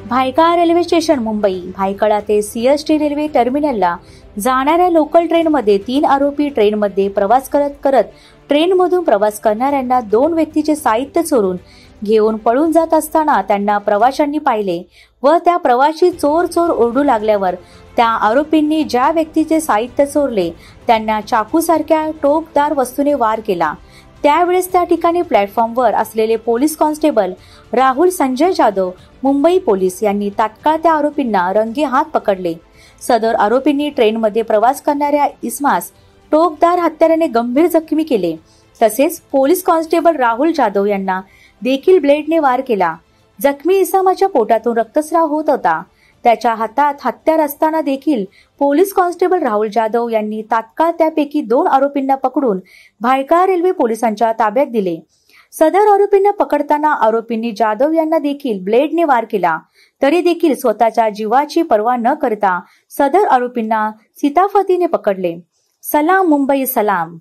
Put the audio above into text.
Byculla railway station Mumbai Byculla ते CST railway टर्मिनलला जाणाऱ्या लोकल ट्रेनमध्ये 3 आरोपी ट्रेनमध्ये प्रवास करत ट्रेनमधून प्रवास करणाऱ्यांना 2 व्यक्तीचे साहित्य चोरून घेऊन पळून जात असताना त्यांना प्रवाशांनी पाहिले व त्या प्रवाशी चोर चोर ओरडू लागल्यावर त्या आरोपींनी ज्या व्यक्तीचे साहित्य चोरले त्यांना चाकूसारख्या टोकदार वस्तूने वार केला। त्यावेळेस त्या ठिकाणी प्लॅटफॉर्मवर असलेले police constable Rahul Sanjay Jadhav Mumbai police यांनी तात्काळ त्या आरोपींना रंगे हात पकडले। सदर आरोपींनी ट्रेनमध्ये प्रवास करणाऱ्या इसमास टोकदार हत्याराने गंभीर जखमी केले। तसेच पोलीस कॉन्स्टेबल राहुल जाधव यांना देखील ब्लेडने वार केला। जखमी इसमाच्या पोटातून रक्तस्राव होत होता। त्याच्या हातात हत्यार असताना देखील पोलीस कॉन्स्टेबल राहुल जाधव यांनी तात्काळ त्यापैकी 2 आरोपींना पकडून भायखळा रेल्वे पोलिसांच्या ताब्यात दिले। सदर आरोपींना पकडताना आरोपींनी जाधव यांना देखील ब्लेडने वार केला। तरी देखील स्वतःच्या जीवाची पर्वा न करता सदर आरोपींना सीताफतीने पकडले। सलाम मुंबई सलाम।